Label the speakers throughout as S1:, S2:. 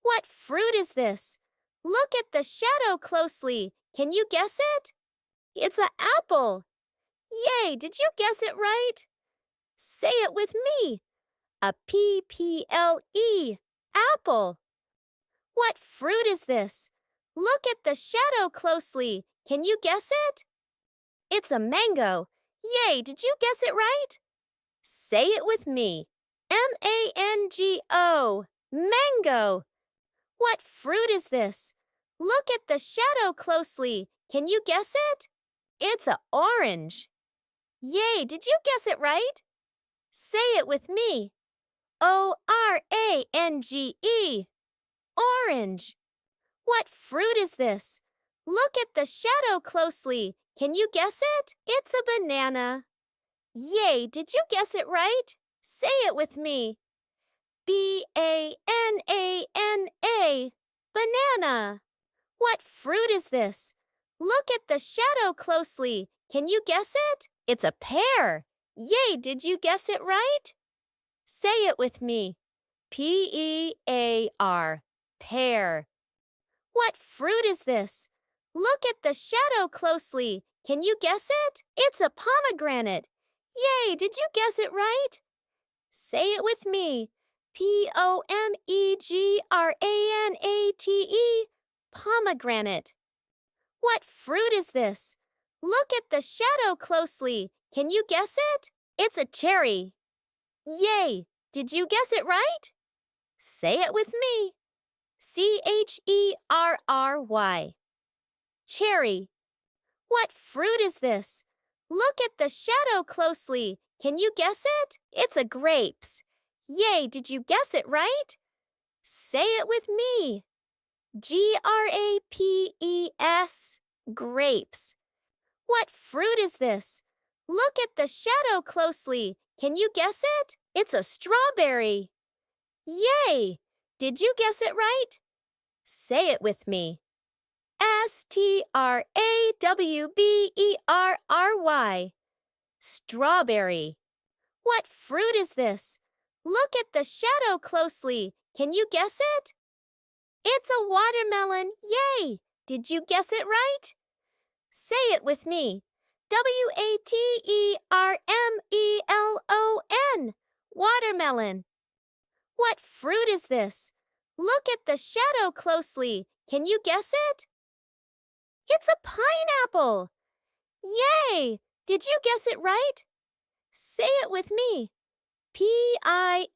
S1: What fruit is this? Look at the shadow closely. Can you guess it? It's an apple. Yay, did you guess it right? Say it with me. A P-P-L-E, apple. What fruit is this? Look at the shadow closely. Can you guess it? It's a mango. Yay, did you guess it right? Say it with me. M-A-N-G-O, mango. What fruit is this? Look at the shadow closely. Can you guess it? It's an orange. Yay, did you guess it right? Say it with me. O-R-A-N-G-E, orange. What fruit is this? Look at the shadow closely. Can you guess it? It's a banana. Yay, did you guess it right? Say it with me. B-A-N-A-N-A, banana. What fruit is this? Look at the shadow closely. Can you guess it? It's a pear. Yay, did you guess it right? Say it with me. P-E-A-R, pear. What fruit is this? Look at the shadow closely. Can you guess it? It's a pomegranate. Yay, did you guess it right? Say it with me. P-O-M-E-G-R-A-N-A-T-E, pomegranate. What fruit is this? Look at the shadow closely. Can you guess it? It's a cherry. Yay! Did you guess it right? Say it with me. C-H-E-R-R-Y. Cherry. What fruit is this? Look at the shadow closely. Can you guess it? It's a grapes. Yay, did you guess it right? Say it with me. G-R-A-P-E-S, grapes. What fruit is this? Look at the shadow closely. Can you guess it? It's a strawberry. Yay! Did you guess it right? Say it with me. S-T-R-A-W-B-E-R-R-Y. Strawberry. What fruit is this? Look at the shadow closely. Can you guess it? It's a watermelon. Yay! Did you guess it right? Say it with me. W-A-T-E-R-M-E-L-O-N. Watermelon. What fruit is this? Look at the shadow closely. Can you guess it? It's a pineapple. Yay! Did you guess it right? Say it with me. P-I-N-E-A-P-P-L-E.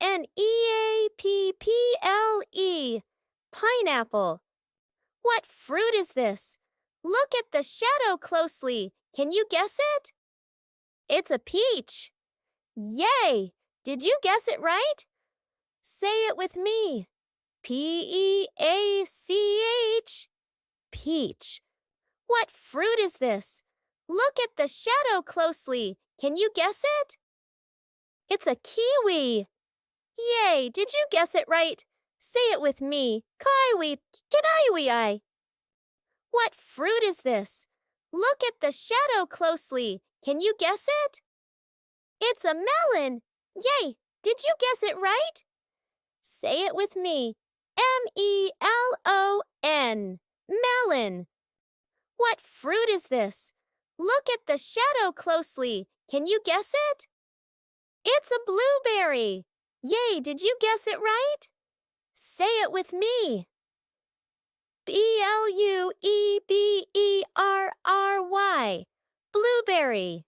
S1: Pineapple. What fruit is this? Look at the shadow closely. Can you guess it? It's a peach. Yay! Did you guess it right? Say it with me. P-E-A-C-H. Peach. What fruit is this? Look at the shadow closely. Can you guess it? It's a kiwi. Yay! Did you guess it right? Say it with me. Kiwi, kaniwi. What fruit is this? Look at the shadow closely. Can you guess it? It's a melon. Yay! Did you guess it right? Say it with me. M-E-L-O-N. Melon. What fruit is this? Look at the shadow closely. Can you guess it? It's a blueberry. Yay, did you guess it right? Say it with me. B-L-U-E-B-E-R-R-Y. Blueberry.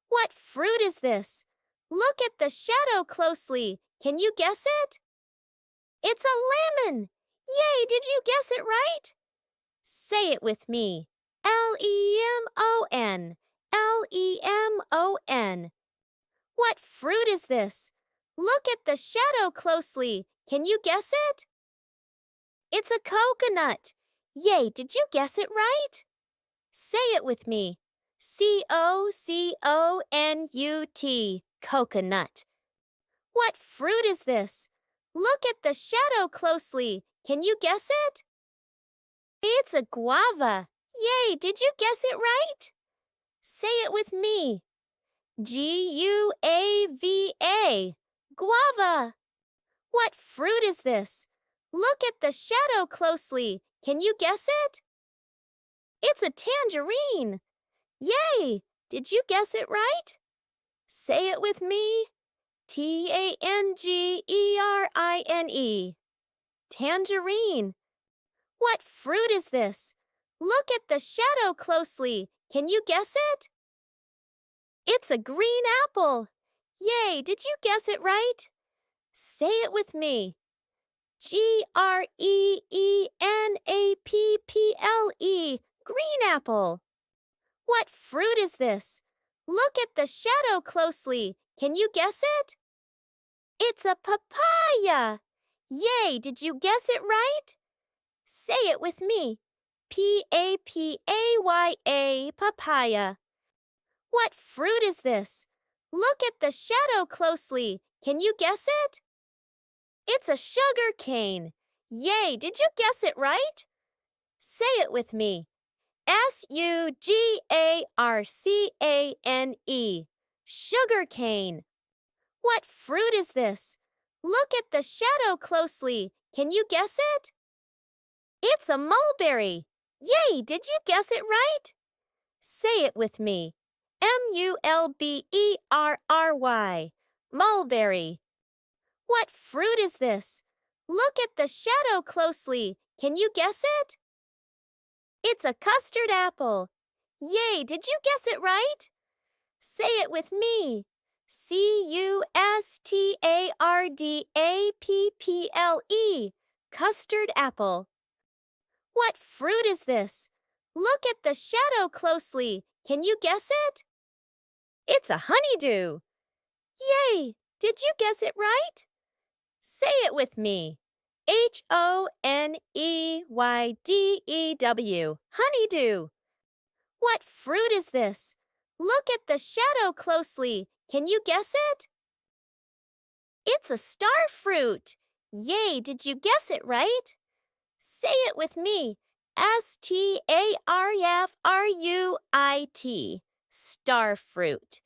S1: What fruit is this? Look at the shadow closely. Can you guess it? It's a lemon. Yay, did you guess it right? Say it with me. L-E-M-O-N. L-E-M-O-N. What fruit is this? Look at the shadow closely. Can you guess it? It's a coconut. Yay, did you guess it right? Say it with me. C-O-C-O-N-U-T. Coconut. What fruit is this? Look at the shadow closely. Can you guess it? It's a guava. Yay, did you guess it right? Say it with me. G-U-A-V-A. guava. What fruit is this? Look at the shadow closely. Can you guess it? It's a tangerine. Yay! Did you guess it right? Say it with me. Tangerine. Tangerine. What fruit is this? Look at the shadow closely. Can you guess it? It's a green apple. Yay! Did you guess it right? Say it with me. Greenapple. Green apple. What fruit is this? Look at the shadow closely. Can you guess it? It's a papaya. Yay! Did you guess it right? Say it with me. Papaya, papaya. What fruit is this? Look at the shadow closely. Can you guess it? It's a sugar cane. Yay! Did you guess it right? Say it with me. Sugarcane. Sugar cane. What fruit is this? Look at the shadow closely. Can you guess it? It's a mulberry. Yay! Did you guess it right? Say it with me. Mulberry. Mulberry. What fruit is this? Look at the shadow closely. Can you guess it? It's a custard apple. Yay! Did you guess it right? Say it with me. Custardapple. Custard apple. What fruit is this? Look at the shadow closely. Can you guess it? It's a honeydew. Yay! Did you guess it right? Say it with me. Honeydew. Honeydew. What fruit is this? Look at the shadow closely. Can you guess it? It's a star fruit. Yay! Did you guess it right? Say it with me. Starfruit. Star fruit.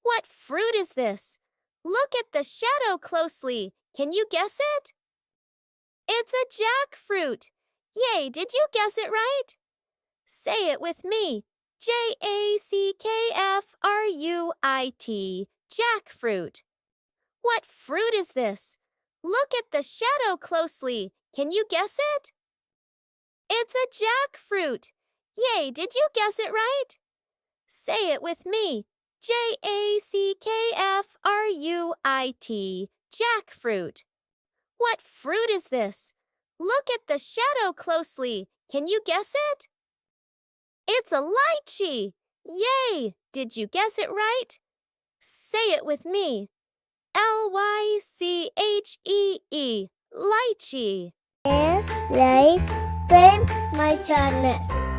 S1: What fruit is this? Look at the shadow closely. Can you guess it? It's a jackfruit. Yay! Did you guess it right? Say it with me. Jackfruit. Jackfruit. What fruit is this? Look at the shadow closely. Can you guess it? It's a jackfruit. Yay! Did you guess it right? Say it with me. Jackfruit. Jackfruit. What fruit is this? Look at the shadow closely. Can you guess it? It's a lychee. Yay! Did you guess it right? Say it with me. Lychee. Lychee.
S2: Like, friend, my channel.